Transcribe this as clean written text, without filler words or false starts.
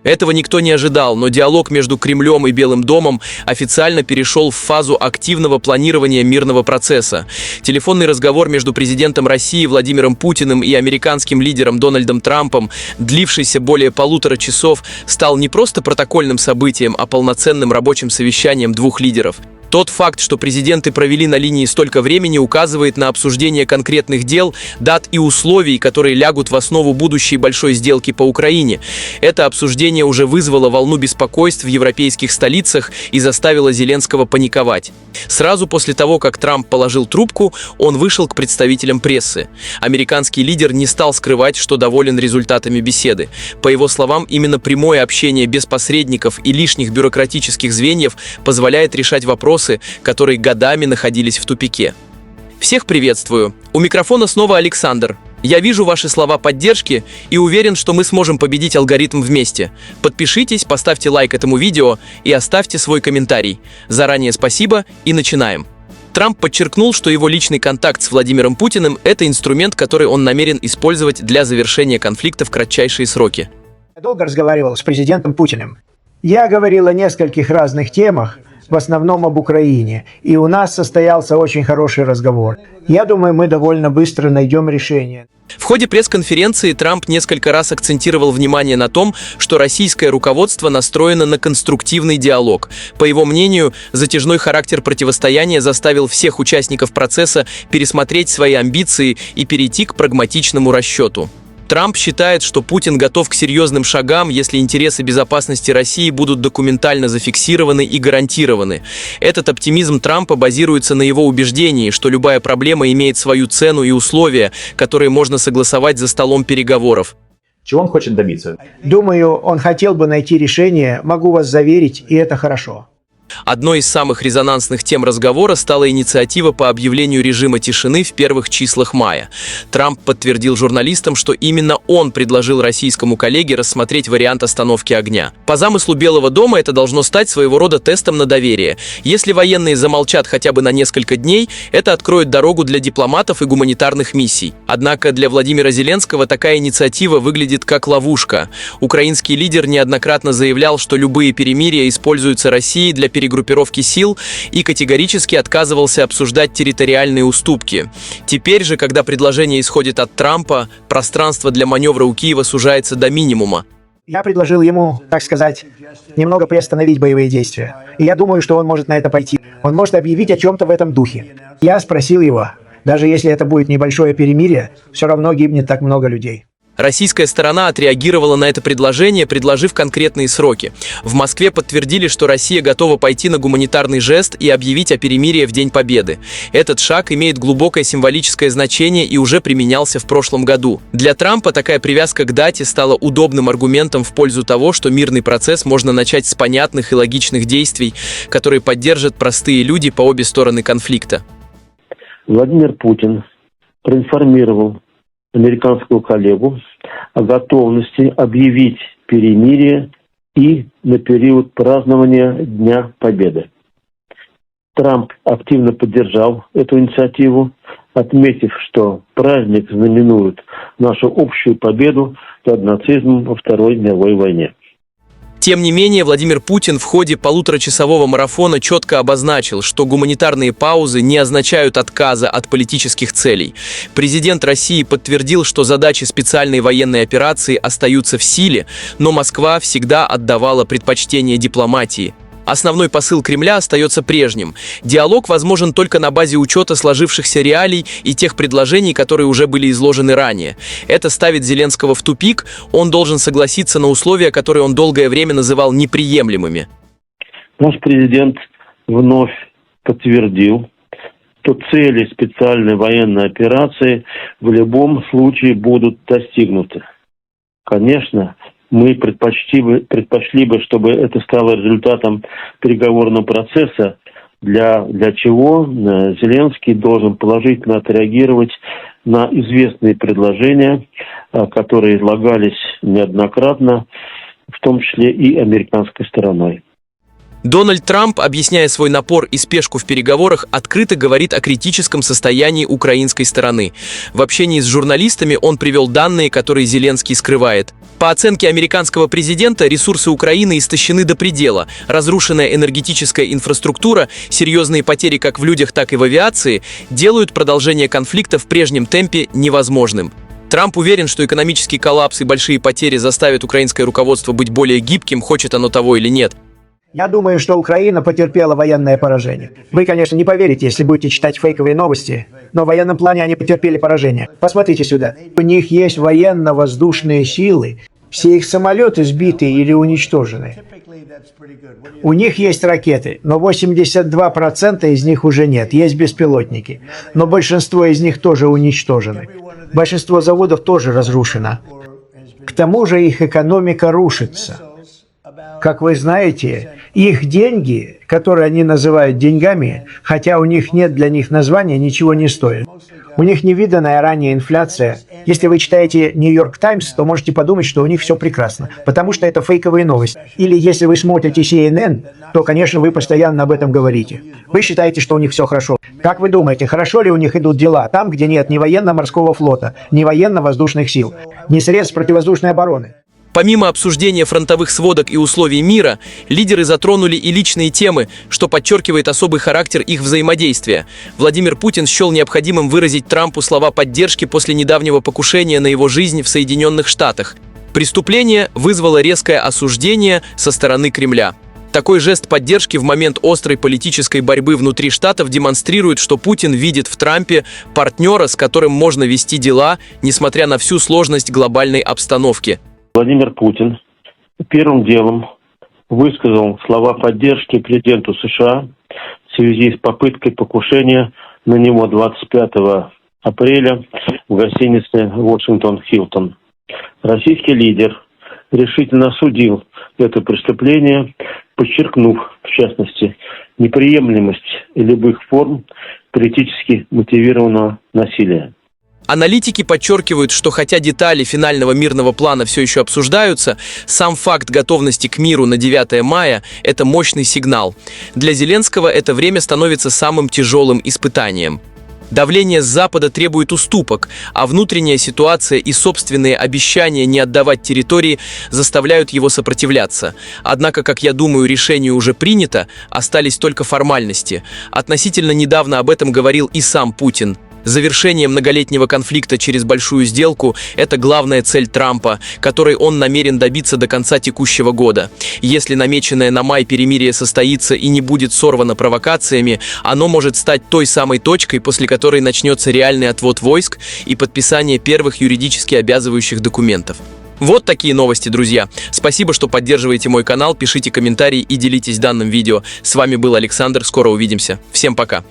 Этого никто не ожидал, но диалог между Кремлем и Белым домом официально перешел в фазу активного планирования мирного процесса. Телефонный разговор между президентом России Владимиром Путиным и американским лидером Дональдом Трампом, длившийся более 1,5 часов, стал не просто протокольным событием, а полноценным рабочим совещанием двух лидеров. Тот факт, что президенты провели на линии столько времени, указывает на обсуждение конкретных дел, дат и условий, которые лягут в основу будущей большой сделки по Украине. Это обсуждение уже вызвало волну беспокойств в европейских столицах и заставило Зеленского паниковать. Сразу после того, как Трамп положил трубку, он вышел к представителям прессы. Американский лидер не стал скрывать, что доволен результатами беседы. По его словам, именно прямое общение без посредников и лишних бюрократических звеньев позволяет решать вопросы, которые годами находились в тупике. Всех приветствую. У микрофона снова Александр. Я вижу ваши слова поддержки и уверен, что мы сможем победить алгоритм вместе. Подпишитесь, поставьте лайк этому видео и оставьте свой комментарий. Заранее спасибо и начинаем. Трамп подчеркнул, что его личный контакт с Владимиром Путиным – это инструмент, который он намерен использовать для завершения конфликта в кратчайшие сроки. Я долго разговаривал с президентом Путиным. Я говорил о нескольких разных темах, в основном об Украине. И у нас состоялся очень хороший разговор. Я думаю, мы довольно быстро найдем решение. В ходе пресс-конференции Трамп несколько раз акцентировал внимание на том, что российское руководство настроено на конструктивный диалог. По его мнению, затяжной характер противостояния заставил всех участников процесса пересмотреть свои амбиции и перейти к прагматичному расчету. Трамп считает, что Путин готов к серьезным шагам, если интересы безопасности России будут документально зафиксированы и гарантированы. Этот оптимизм Трампа базируется на его убеждении, что любая проблема имеет свою цену и условия, которые можно согласовать за столом переговоров. Чего он хочет добиться? Думаю, он хотел бы найти решение, могу вас заверить, и это хорошо. Одной из самых резонансных тем разговора стала инициатива по объявлению режима тишины в первых числах мая. Трамп подтвердил журналистам, что именно он предложил российскому коллеге рассмотреть вариант остановки огня. По замыслу Белого дома это должно стать своего рода тестом на доверие. Если военные замолчат хотя бы на несколько дней, это откроет дорогу для дипломатов и гуманитарных миссий. Однако для Владимира Зеленского такая инициатива выглядит как ловушка. Украинский лидер неоднократно заявлял, что любые перемирия используются Россией для перегруппировки сил и категорически отказывался обсуждать территориальные уступки. Теперь же, когда предложение исходит от Трампа, пространство для маневра у Киева сужается до минимума. Я предложил ему, так сказать, немного приостановить боевые действия. И я думаю, что он может на это пойти. Он может объявить о чем-то в этом духе. Я спросил его, даже если это будет небольшое перемирие, все равно гибнет так много людей. Российская сторона отреагировала на это предложение, предложив конкретные сроки. В Москве подтвердили, что Россия готова пойти на гуманитарный жест и объявить о перемирии в День Победы. Этот шаг имеет глубокое символическое значение и уже применялся в прошлом году. Для Трампа такая привязка к дате стала удобным аргументом в пользу того, что мирный процесс можно начать с понятных и логичных действий, которые поддержат простые люди по обе стороны конфликта. Владимир Путин проинформировал американского коллегу о готовности объявить перемирие и на период празднования Дня Победы. Трамп активно поддержал эту инициативу, отметив, что праздник знаменует нашу общую победу над нацизмом во Второй мировой войне. Тем не менее, Владимир Путин в ходе 1,5-часового марафона четко обозначил, что гуманитарные паузы не означают отказа от политических целей. Президент России подтвердил, что задачи специальной военной операции остаются в силе, но Москва всегда отдавала предпочтение дипломатии. Основной посыл Кремля остается прежним. Диалог возможен только на базе учета сложившихся реалий и тех предложений, которые уже были изложены ранее. Это ставит Зеленского в тупик, он должен согласиться на условия, которые он долгое время называл неприемлемыми. Наш президент вновь подтвердил, что цели специальной военной операции в любом случае будут достигнуты. Конечно, мы предпочли бы, чтобы это стало результатом переговорного процесса, для чего Зеленский должен положительно отреагировать на известные предложения, которые излагались неоднократно, в том числе и американской стороной. Дональд Трамп, объясняя свой напор и спешку в переговорах, открыто говорит о критическом состоянии украинской стороны. В общении с журналистами он привел данные, которые Зеленский скрывает. По оценке американского президента, ресурсы Украины истощены до предела. Разрушенная энергетическая инфраструктура, серьезные потери как в людях, так и в авиации делают продолжение конфликта в прежнем темпе невозможным. Трамп уверен, что экономический коллапс и большие потери заставят украинское руководство быть более гибким, хочет оно того или нет. Я думаю, что Украина потерпела военное поражение. Вы, конечно, не поверите, если будете читать фейковые новости, но в военном плане они потерпели поражение. Посмотрите сюда. У них есть военно-воздушные силы. Все их самолеты сбиты или уничтожены. У них есть ракеты, но 82% из них уже нет. Есть беспилотники, но большинство из них тоже уничтожены. Большинство заводов тоже разрушено. К тому же их экономика рушится. Как вы знаете, их деньги, которые они называют деньгами, хотя у них нет для них названия, ничего не стоят. У них невиданная ранее инфляция. Если вы читаете New York Times, то можете подумать, что у них все прекрасно, потому что это фейковые новости. Или если вы смотрите CNN, то, конечно, вы постоянно об этом говорите. Вы считаете, что у них все хорошо. Как вы думаете, хорошо ли у них идут дела там, где нет ни военно-морского флота, ни военно-воздушных сил, ни средств противовоздушной обороны? Помимо обсуждения фронтовых сводок и условий мира, лидеры затронули и личные темы, что подчеркивает особый характер их взаимодействия. Владимир Путин счел необходимым выразить Трампу слова поддержки после недавнего покушения на его жизнь в Соединенных Штатах. Преступление вызвало резкое осуждение со стороны Кремля. Такой жест поддержки в момент острой политической борьбы внутри Штатов демонстрирует, что Путин видит в Трампе партнера, с которым можно вести дела, несмотря на всю сложность глобальной обстановки. Владимир Путин первым делом высказал слова поддержки президенту США в связи с попыткой покушения на него 25 апреля в гостинице «Вашингтон Хилтон». Российский лидер решительно осудил это преступление, подчеркнув, в частности, неприемлемость любых форм политически мотивированного насилия. Аналитики подчеркивают, что хотя детали финального мирного плана все еще обсуждаются, сам факт готовности к миру на 9 мая – это мощный сигнал. Для Зеленского это время становится самым тяжелым испытанием. Давление с Запада требует уступок, а внутренняя ситуация и собственные обещания не отдавать территории заставляют его сопротивляться. Однако, как я думаю, решение уже принято, остались только формальности. Относительно недавно об этом говорил и сам Путин. Завершение многолетнего конфликта через большую сделку – это главная цель Трампа, которой он намерен добиться до конца текущего года. Если намеченное на май перемирие состоится и не будет сорвано провокациями, оно может стать той самой точкой, после которой начнется реальный отвод войск и подписание первых юридически обязывающих документов. Вот такие новости, друзья. Спасибо, что поддерживаете мой канал, пишите комментарии и делитесь данным видео. С вами был Александр, скоро увидимся. Всем пока.